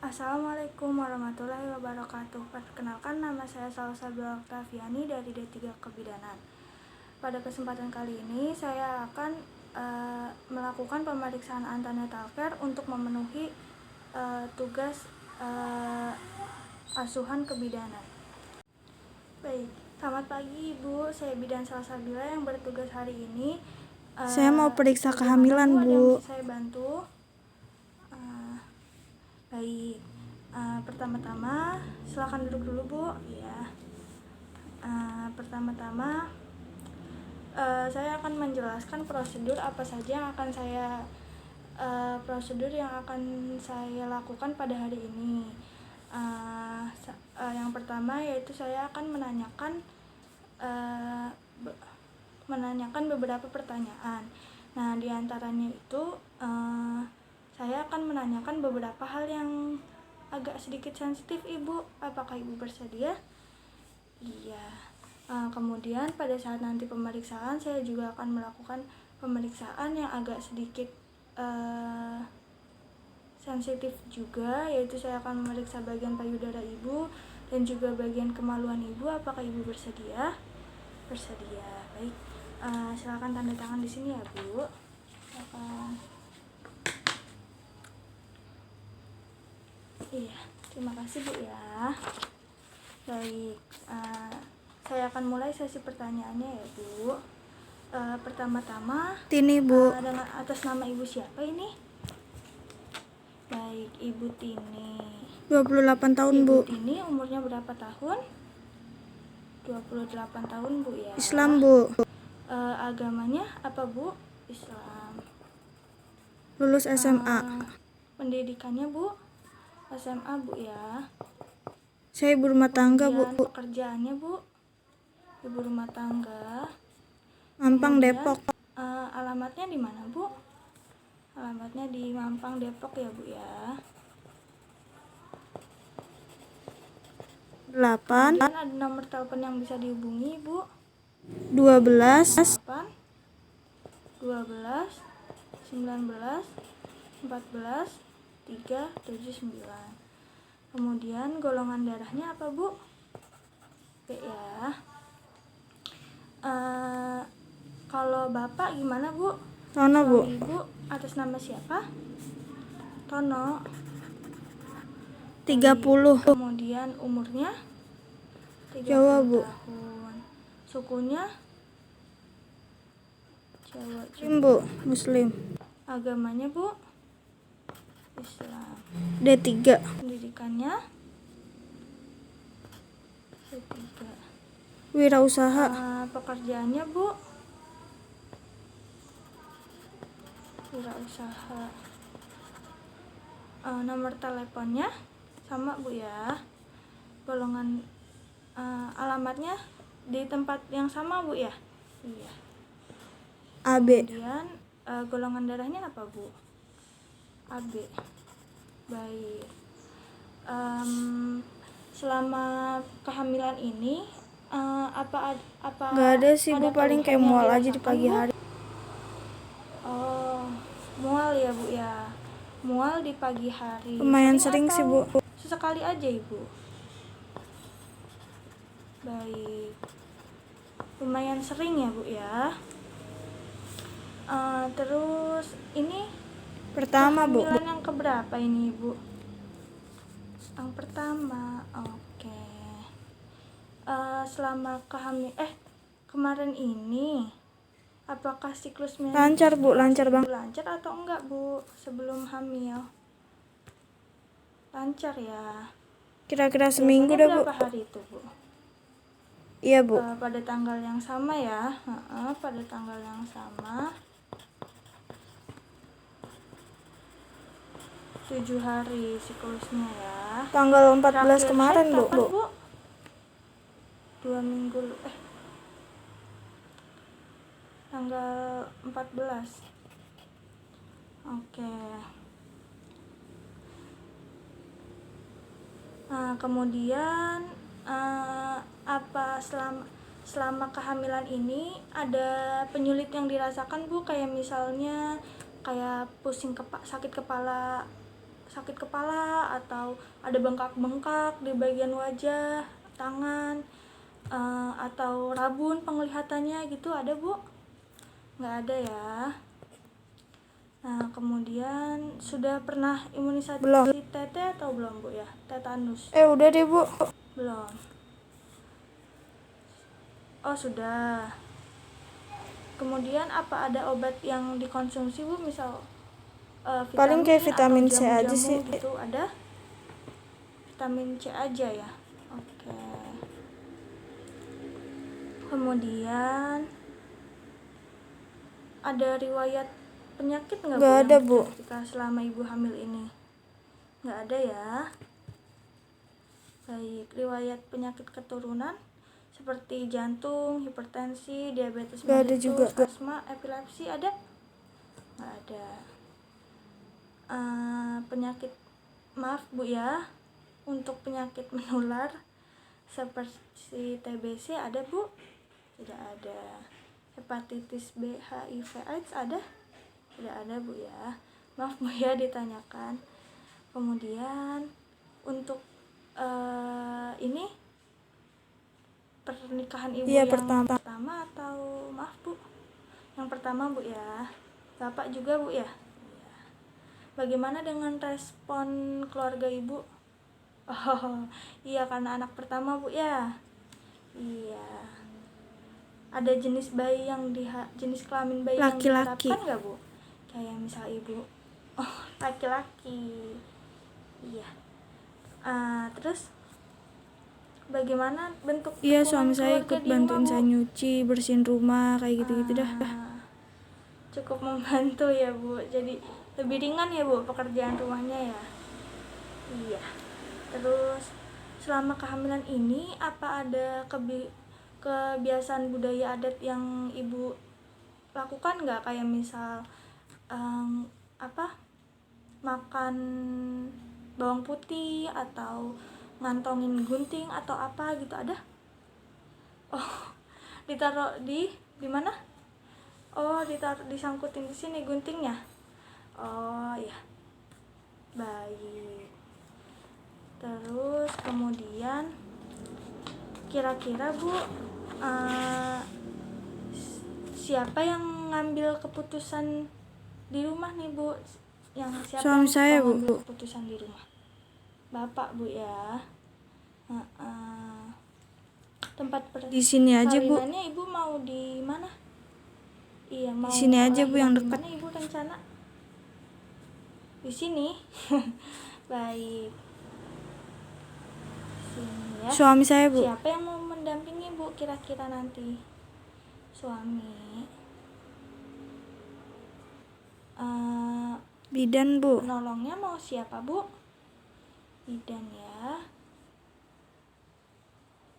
Assalamualaikum warahmatullahi wabarakatuh. Perkenalkan, nama saya Salsabila Oktaviani dari D3 Kebidanan. Pada kesempatan kali ini saya akan melakukan pemeriksaan antenatal care untuk memenuhi tugas asuhan kebidanan. Baik, selamat pagi Ibu. Saya Bidan Salsabila yang bertugas hari ini. Saya mau periksa kehamilan, Bu. Ada yang bisa saya bantu? Baik, pertama-tama silakan duduk dulu Bu. Ya. Pertama-tama saya akan menjelaskan prosedur apa saja yang akan saya lakukan pada hari ini. Yang pertama yaitu saya akan menanyakan beberapa pertanyaan. Nah, diantaranya itu saya akan menanyakan beberapa hal yang agak sedikit sensitif Ibu. Apakah Ibu bersedia? Iya. Kemudian pada saat nanti pemeriksaan saya juga akan melakukan pemeriksaan yang agak sedikit sensitif juga, yaitu saya akan memeriksa bagian payudara Ibu dan juga bagian kemaluan Ibu. Apakah Ibu bersedia? Bersedia. Baik. Silakan tanda tangan di sini ya Bu. Silakan. Iya, terima kasih Bu ya. Baik, saya akan mulai sesi pertanyaannya ya Bu. Pertama-tama, Tini, Bu. dengan atas nama Ibu siapa ini? Baik, Ibu Tini. 28 tahun, Bu. Ibu Tini umurnya berapa tahun? 28 tahun Bu ya. Islam, Bu. Agamanya apa Bu? Islam. Lulus SMA. Pendidikannya Bu? SMA Bu ya. Saya ibu rumah tangga, Bu. Pekerjaannya Bu? Ibu rumah tangga. Mampang, Kemudian, Depok. Alamatnya di mana Bu? Alamatnya di Mampang, Depok ya Bu ya. 8. Kemudian ada nomor telepon yang bisa dihubungi Bu? 12. 8 12 19 14 3 7 9. Kemudian golongan darahnya apa Bu? B ya. Kalau Bapak gimana Bu? Tono, Bu. Suami Ibu atas nama siapa? Tono. 30. Kemudian umurnya? 30 Jawa, Bu. tahun. Sukunya? Jawa. Muslim, Bu. Muslim. Agamanya Bu? Islam. D3. Pendidikannya? D3. Wirausaha. Pekerjaannya Bu? Wirausaha. Nomor teleponnya sama Bu ya. Golongan alamatnya di tempat yang sama Bu ya? Iya. AB. Kemudian golongan darahnya apa Bu? AB. Baik. Selama kehamilan ini apa Gak ada sih, Bu. Paling kayak keluhan yang mual aja di dirasakan, pagi Bu? hari. Oh, mual ya Bu ya. Mual di pagi hari. Lumayan sering sih, Bu. Sesekali aja Ibu. Baik. Lumayan sering ya Bu ya. Terus ini Pertama, Bu. kehamilan yang keberapa ini Ibu? Yang pertama. Oke. Selama kemarin ini apakah siklusnya Lancar, Bu. Lancar banget. lancar atau enggak Bu sebelum hamil? Lancar ya. Kira-kira seminggu Biasanya dah, Bu. berapa hari itu Bu? Iya, Bu. Pada tanggal yang sama ya. Pada tanggal yang sama. 7 hari siklusnya ya. Tanggal 14 Terakhir kemarin, haid Bu. kapan, Bu? 2 minggu tanggal 14. Oke. Kemudian apa selama kehamilan ini ada penyulit yang dirasakan Bu, kayak misalnya kayak pusing sakit kepala sakit kepala atau ada bengkak-bengkak di bagian wajah, tangan, atau rabun penglihatannya gitu, ada Bu? Nggak ada ya. Nah, kemudian sudah pernah imunisasi Belum. TT atau belum Bu ya? Tetanus? Udah deh Bu. Belum. Oh, sudah. Kemudian apa ada obat yang dikonsumsi Bu, misal Paling kayak vitamin atau C aja jamu-jamu sih. gitu, ada? Vitamin C aja ya. Oke. Kemudian ada riwayat penyakit nggak Bu? Nggak ada, yang Bu. ketika selama ibu hamil ini? Nggak ada ya. Baik, riwayat penyakit keturunan seperti jantung, hipertensi, diabetes Nggak ada mellitus, juga. asma, epilepsi, ada? Nggak ada. Penyakit, maaf Bu ya, untuk penyakit menular seperti TBC ada Bu? Tidak ada. Hepatitis B, HIV, AIDS ada? Tidak ada Bu ya. Maaf Bu ya ditanyakan. Kemudian untuk ini pernikahan ibu Iya, yang pertama. atau maaf Bu, yang pertama Bu ya. Bapak juga Bu ya? Iya. Bagaimana dengan respon keluarga ibu? Oh iya, karena anak pertama Bu ya. Iya. Ada jenis bayi yang jenis kelamin bayi yang Laki-laki. diharapkan nggak Bu? Kayak misal ibu, oh laki-laki. Iya. Terus bagaimana bentuk Iya, dukungan suami saya keluarga ikut di bantuin rumah, Bu? saya nyuci, bersihin rumah, kayak gitu-gitu dah. Cukup membantu ya Bu, jadi lebih ringan ya Bu pekerjaan rumahnya ya. Iya. Terus selama kehamilan ini apa ada kebiasaan budaya adat yang ibu lakukan nggak, kayak misal makan bawang putih atau ngantongin gunting atau apa gitu, ada? Oh, ditaruh di mana? Oh, disangkutin di sini guntingnya. Oh ya, baik. Terus kemudian kira-kira Bu, siapa yang ngambil keputusan di rumah nih Bu? Siapa Suami yang saya, suka Bu. ngambil keputusan di rumah? Bapak Bu ya. Tempat Di sini aja, Bu. persalinannya ibu mau di mana? Iya, mau Di sini aja, Bu, yang lahiran di dekat. mana ibu rencana? Di sini. Baik. Sini ya. Suami saya, Bu. Siapa yang mau mendampingi Bu kira-kira nanti? Suami. Bidan, Bu. Penolongnya mau siapa Bu? Bidan ya.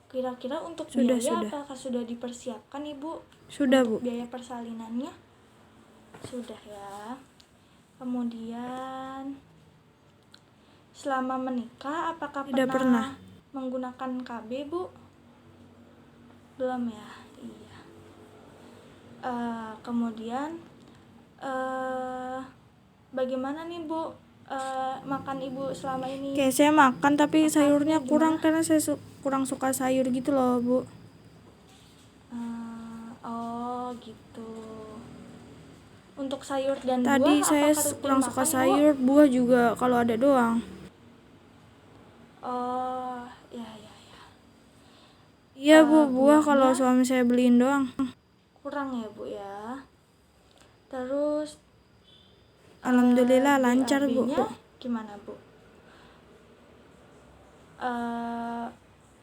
Kira-kira untuk Sudah. apakah sudah dipersiapkan Ibu? Sudah, untuk Bu. biaya persalinannya? Sudah ya. Kemudian selama menikah apakah Tidak pernah menggunakan KB Bu? Belum ya. Iya. Kemudian bagaimana nih Bu makan Ibu selama ini? Kayak saya makan tapi sayurnya Gimana? kurang karena saya kurang suka sayur gitu loh, Bu. Oh gitu. Untuk sayur dan Tadi buah saya apakah rutin kurang makan, suka Bu? sayur, buah juga kalau ada doang. Oh ya. Iya, Bu, buah Buahnya kalau suami saya beliin doang. kurang ya Bu ya. Terus Alhamdulillah lancar, Bu. BAB-nya gimana Bu?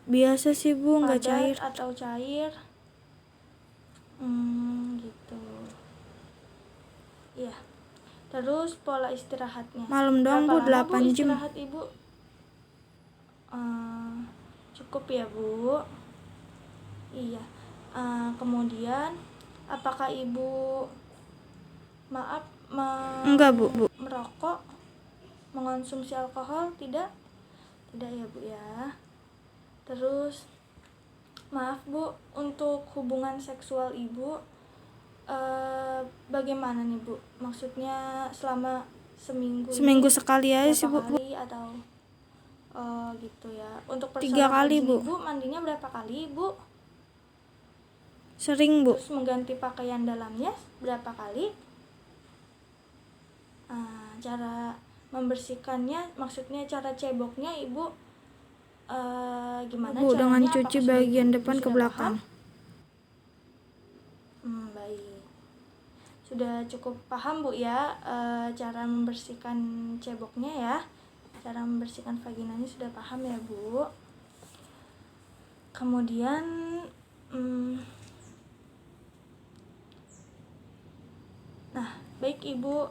Biasa sih, Bu, nggak Padat cair. atau cair? Gitu. Iya. Terus pola istirahatnya? Malam doang, Bu, Berapa lama Bu 8 jam. istirahat Ibu? Cukup ya Bu. Iya. Kemudian apakah Ibu Enggak, Bu. merokok, mengonsumsi alkohol? Tidak ya Bu ya. Terus maaf Bu, untuk hubungan seksual Ibu bagaimana nih Bu? Maksudnya selama Seminggu sekali aja sih, berapa Bu. kali atau gitu ya. Untuk 3 kali, rajin Bu. Ibu mandinya berapa kali, Bu? Sering, Bu. Terus mengganti pakaian dalamnya berapa kali? Cara membersihkannya, maksudnya cara ceboknya Ibu gimana Bu, caranya? dengan Apakah cuci sudah bagian Ibu depan ke sudah belakang. Baik. Sudah cukup paham Bu ya cara membersihkan ceboknya ya. Cara membersihkan vaginanya sudah paham ya Bu. Kemudian nah, baik Ibu,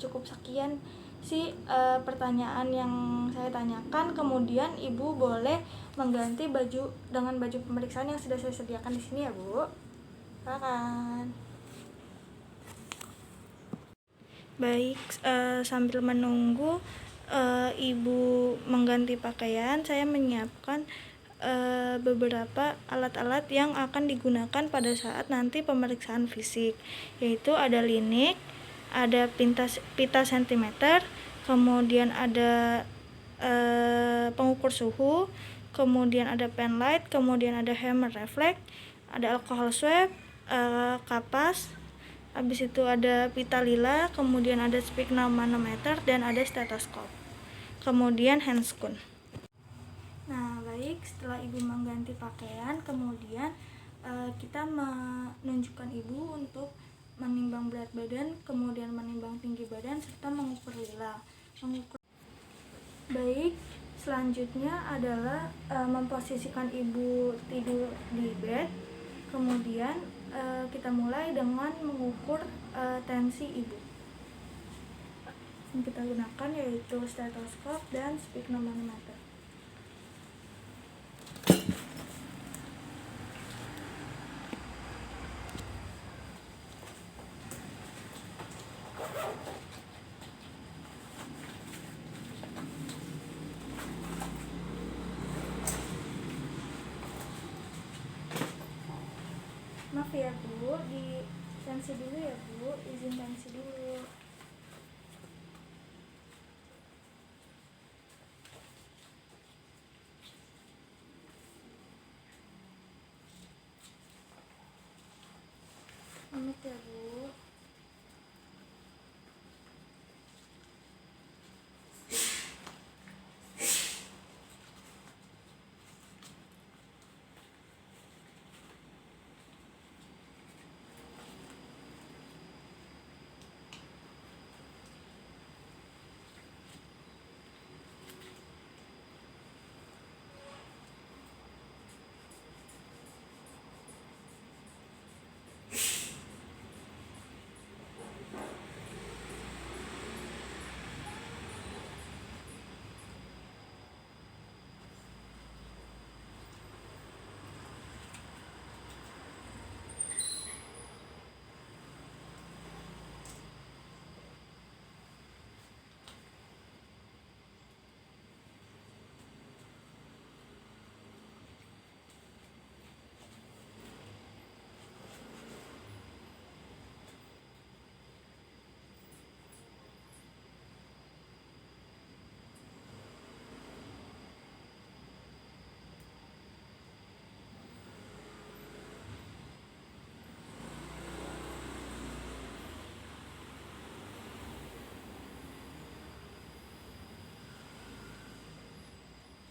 cukup sekian sih pertanyaan yang saya tanyakan. Kemudian Ibu boleh mengganti baju dengan baju pemeriksaan yang sudah saya sediakan di sini ya Bu. Silakan. Baik, sambil menunggu Ibu mengganti pakaian, saya menyiapkan beberapa alat-alat yang akan digunakan pada saat nanti pemeriksaan fisik, yaitu ada linik, ada pita sentimeter, kemudian ada pengukur suhu, kemudian ada pen light, kemudian ada hammer reflex, ada alcohol swab, kapas, habis itu ada pita lila, kemudian ada sphygmomanometer dan ada stetoskop, kemudian handscoon. Nah, baik, setelah Ibu mengganti pakaian, kemudian kita menunjukkan Ibu untuk menimbang berat badan, kemudian menimbang tinggi badan, serta mengukur lila. Baik, selanjutnya adalah memposisikan Ibu tidur di bed. Kemudian kita mulai dengan mengukur tensi Ibu. Yang kita gunakan yaitu stetoskop dan sphygmomanometer. Maaf ya Bu, di tensi dulu ya Bu, izin tensi dulu. Maaf ya Bu.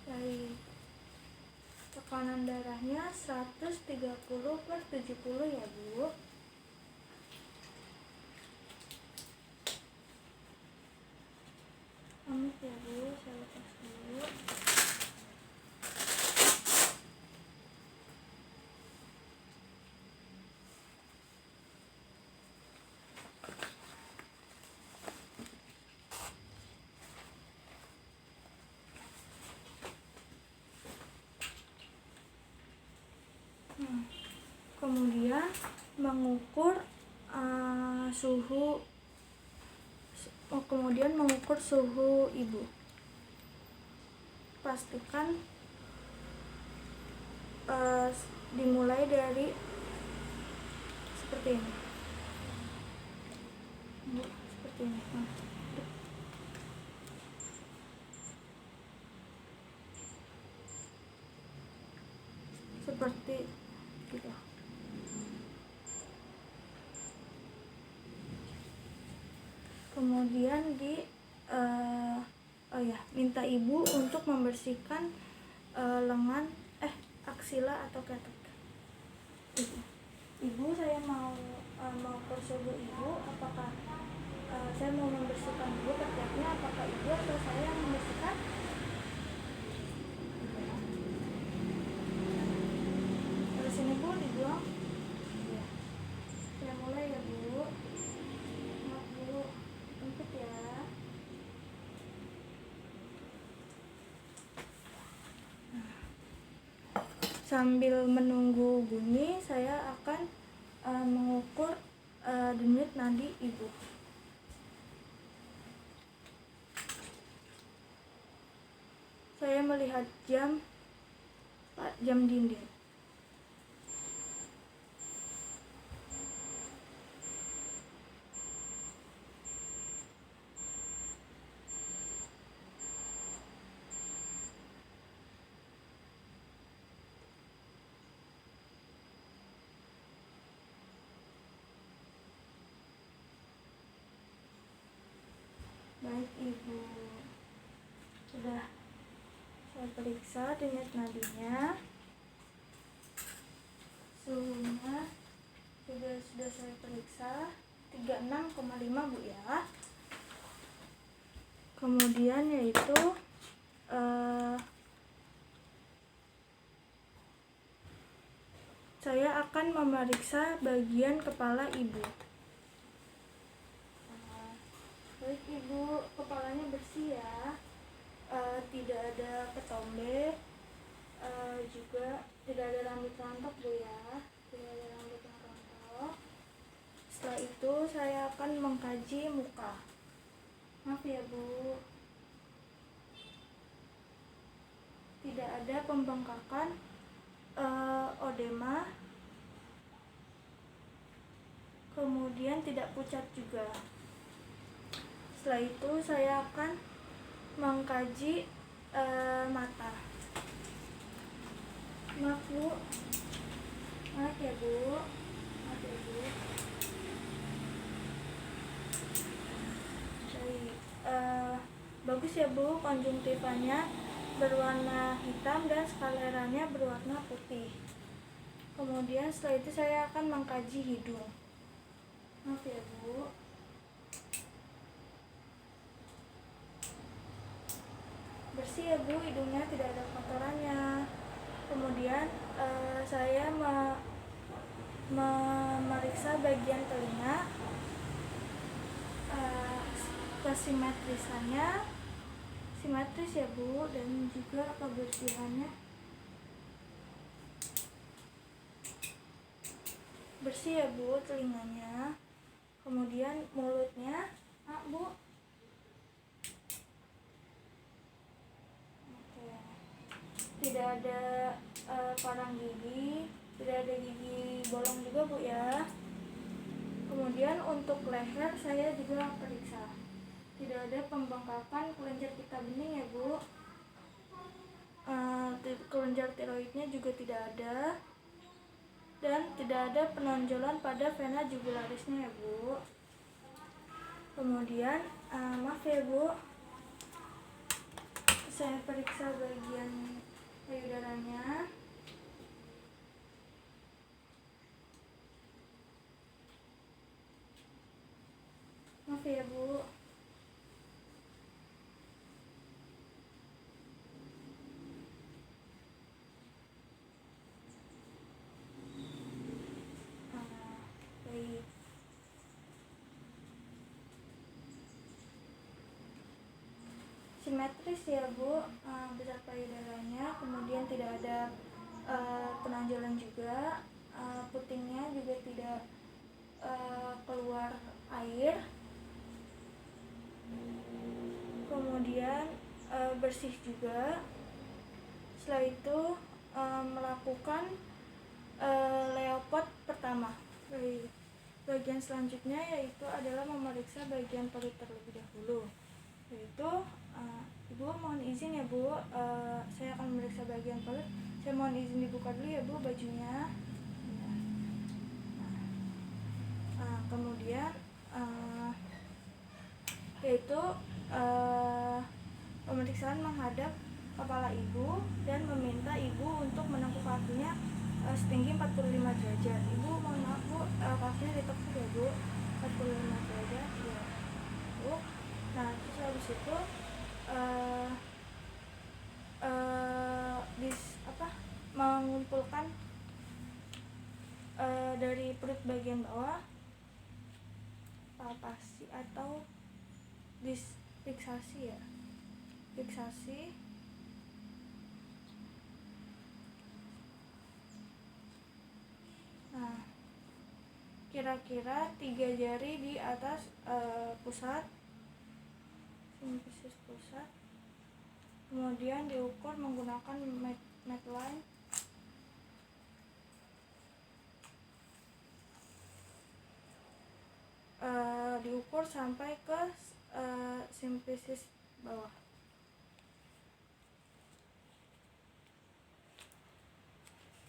Baik. Tekanan darahnya 130/70 ya Bu. Maaf ya Bu, saya lepas dulu. Kemudian mengukur suhu Ibu. Pastikan dimulai dari seperti ini. Seperti ini. kemudian minta ibu untuk membersihkan lengan aksila atau ketek. Ibu, saya mau persuhu ibu, apakah saya mau membersihkan dulu keteknya, apakah ibu atau saya yang membersihkan? Dari sini Bu, dibuang. Ya. Saya mulai ya Bu. Maaf Bu, untuk ya. Sambil menunggu bunyi, saya akan mengukur denyut nadi ibu. Saya melihat jam dinding. Baik Ibu, sudah saya periksa denyut nadinya, suhunya juga sudah saya periksa 36,5 Bu ya. Kemudian yaitu saya akan memeriksa bagian kepala ibu. Baik Ibu, kepalanya bersih ya, tidak ada ketombe, juga tidak ada rambut rontok Bu ya, tidak ada rambut yang rontok. Setelah itu saya akan mengkaji muka. Maaf ya Bu, tidak ada pembengkakan, odema, kemudian tidak pucat juga. Setelah itu saya akan mengkaji mata. Maaf Bu, maaf ya Bu, maaf ya Bu. Baik, bagus ya Bu, konjungtivanya berwarna hitam dan skaleranya berwarna putih. Kemudian setelah itu saya akan mengkaji hidung. Maaf ya Bu. Bersih ya Bu, hidungnya tidak ada kotorannya. Kemudian saya memeriksa bagian telinga, kesimetrisannya simetris ya Bu, dan juga kebersihannya bersih ya Bu telinganya. Kemudian mulutnya, Bu. Tidak ada parang gigi, tidak ada gigi bolong juga Bu ya. Kemudian untuk leher saya juga periksa, tidak ada pembengkakan kelenjar getah bening ya Bu. Kelenjar tiroidnya juga tidak ada, dan tidak ada penonjolan pada vena jugularisnya ya Bu. Kemudian maaf ya Bu, saya periksa bagian payudaranya. Maaf ya Bu. Baik. Simetris ya Bu, besar payudaranya, kemudian tidak ada penonjolan juga, putingnya juga tidak keluar air, kemudian bersih juga. Setelah itu melakukan leopard pertama. Bagian selanjutnya yaitu adalah memeriksa bagian perut terlebih dahulu, yaitu Ibu mohon izin ya Bu, saya akan memeriksa bagian perut. Saya mohon izin dibuka dulu ya Bu bajunya. Kemudian yaitu pemeriksaan menghadap kepala ibu dan meminta ibu untuk menekuk kakinya setinggi 45 derajat. Ibu mohon maaf Bu, kakinya ditekuk ya Bu, 45 derajat ya Bu. Nah terus habis itu mengumpulkan dari perut bagian bawah, palpasi atau fiksasi ya, fiksasi. Nah kira-kira 3 jari di atas pusat, simfisis pusat, kemudian diukur menggunakan Medline. Diukur sampai ke simfisis bawah.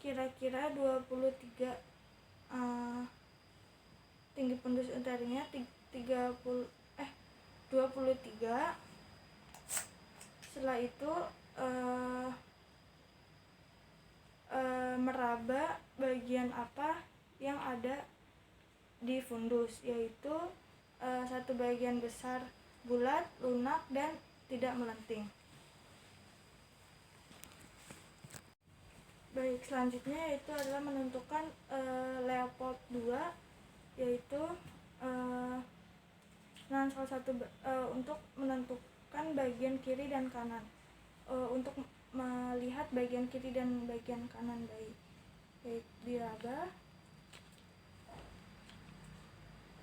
Kira-kira 23 tinggi fundus uterina 23. Setelah itu meraba bagian apa yang ada di fundus, yaitu satu bagian besar bulat, lunak, dan tidak melenting. Baik, selanjutnya yaitu adalah menentukan Leopold 2, yaitu salah satu untuk menentukan bagian kiri dan kanan, untuk melihat bagian kiri dan bagian kanan bayi. Baik, diraba.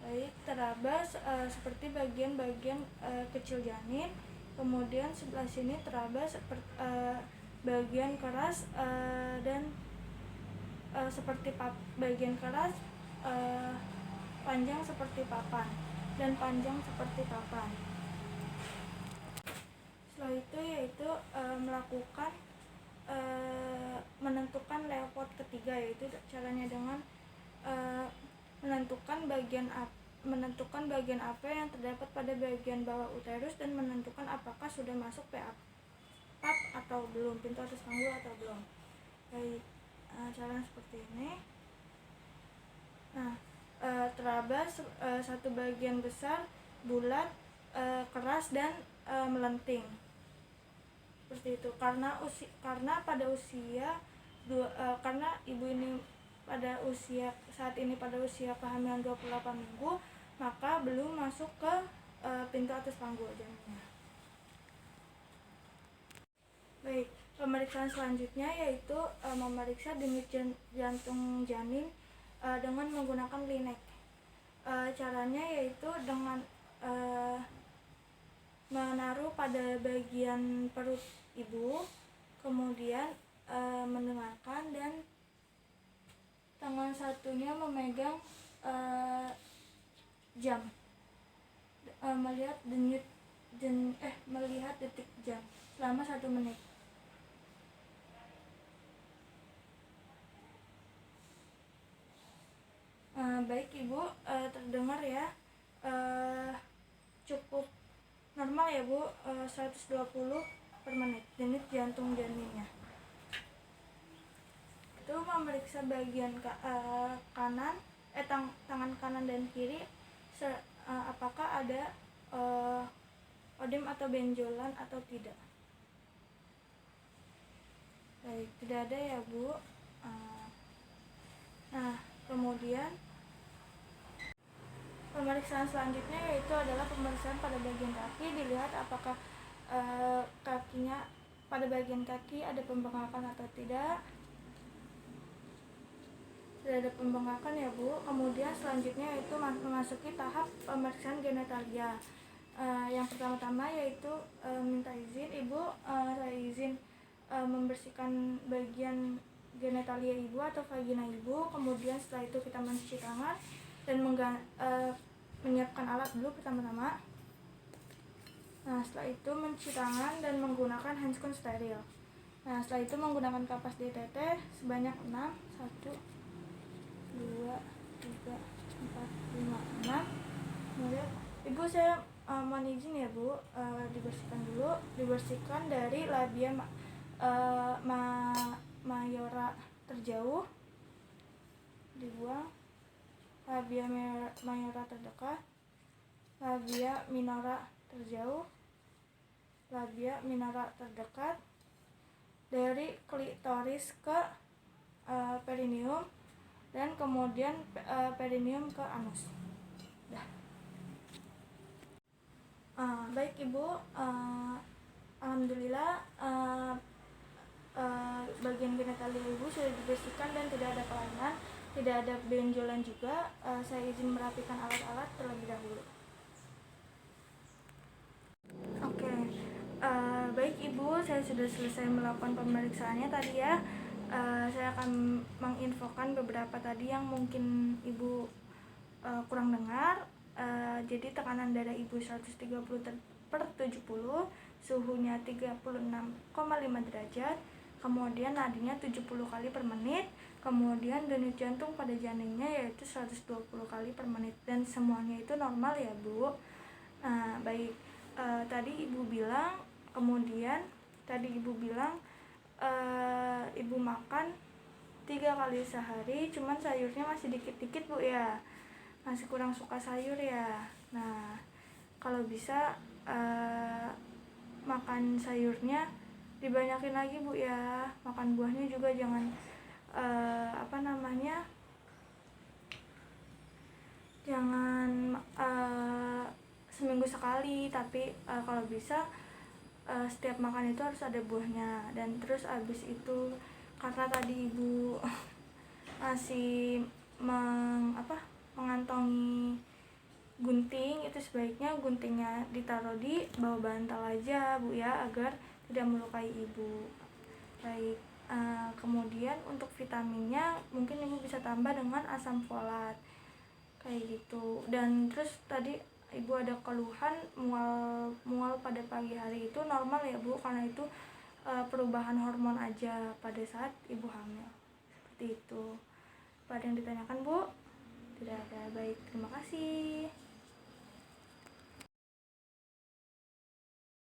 Baik, teraba seperti bagian-bagian kecil janin. Kemudian sebelah sini teraba seperti bagian keras dan seperti bagian keras, panjang seperti papan, dan panjang seperti papan. Setelah itu yaitu melakukan menentukan Leopold ketiga, yaitu caranya dengan menentukan bagian apa yang terdapat pada bagian bawah uterus dan menentukan apakah sudah masuk PAP atau belum, pintu atas panggul atau belum. Baik, caranya seperti ini. Nah, teraba satu bagian besar, bulat, keras, dan melenting. Seperti itu. Karena ibu ini saat ini pada usia kehamilan 28 minggu, maka belum masuk ke pintu atas panggul janinnya. Baik, pemeriksaan selanjutnya yaitu memeriksa denyut jantung janin dengan menggunakan linek. Caranya yaitu dengan menaruh pada bagian perut ibu, kemudian mendengarkan, dan tangan satunya memegang jam, melihat detik jam selama 1 menit. Baik Ibu, terdengar ya, cukup normal ya Bu, 120 per menit denyut jantung janinnya. Itu memeriksa bagian kanan, tangan kanan dan kiri, apakah ada odem atau benjolan atau tidak. Baik, tidak ada ya Bu. Nah, kemudian pemeriksaan selanjutnya yaitu adalah pemeriksaan pada bagian kaki. Dilihat apakah pada bagian kaki ada pembengkakan atau tidak. Tidak ada pembengkakan ya Bu. Kemudian selanjutnya yaitu memasuki tahap pemeriksaan genitalia. Yang pertama-tama yaitu minta izin Ibu, saya izin membersihkan bagian genitalia Ibu atau vagina Ibu. Kemudian setelah itu kita mencuci tangan dan menyiapkan alat dulu pertama-tama. Nah, setelah itu mencuci tangan dan menggunakan handscoon steril. Nah, setelah itu menggunakan kapas DTT sebanyak 6, 1, 2, 3, 4, 5, 6. Kemudian Ibu, saya mohon izin ya Bu, dibersihkan dulu, dibersihkan dari labia mayora terjauh, dibuang, labia mayora terdekat, labia minora terjauh, labia minora terdekat, dari klitoris ke perineum, dan kemudian perineum ke anus. Dah. Baik Ibu, alhamdulillah bagian genitalia Ibu sudah dibersihkan dan tidak ada kelainan, tidak ada benjolan juga. Saya izin merapikan alat-alat terlebih dahulu. Oke, baik Ibu, saya sudah selesai melakukan pemeriksaannya tadi ya. Saya akan menginfokan beberapa tadi yang mungkin Ibu kurang dengar. Jadi tekanan darah Ibu 130/70, suhunya 36,5 derajat, kemudian nadinya 70 kali per menit, kemudian denyut jantung pada janinnya yaitu 120 kali per menit, dan semuanya itu normal ya Bu. Baik, tadi Ibu bilang, Ibu makan 3 kali sehari, cuman sayurnya masih dikit-dikit Bu ya, masih kurang suka sayur ya. Nah, kalau bisa makan sayurnya dibanyakin lagi Bu ya, makan buahnya juga jangan jangan seminggu sekali, tapi kalau bisa setiap makan itu harus ada buahnya. Dan terus abis itu, karena tadi Ibu masih mengantongi gunting, itu sebaiknya guntingnya ditaruh di bawah bantal aja Bu ya, agar tidak melukai Ibu. Baik, kemudian untuk vitaminnya mungkin Ibu bisa tambah dengan asam folat kayak gitu. Dan terus tadi Ibu ada keluhan mual pada pagi hari, itu normal ya Bu, karena itu perubahan hormon aja pada saat Ibu hamil. Seperti itu. Pada yang ditanyakan Bu? Tidak ada. Baik, terima kasih.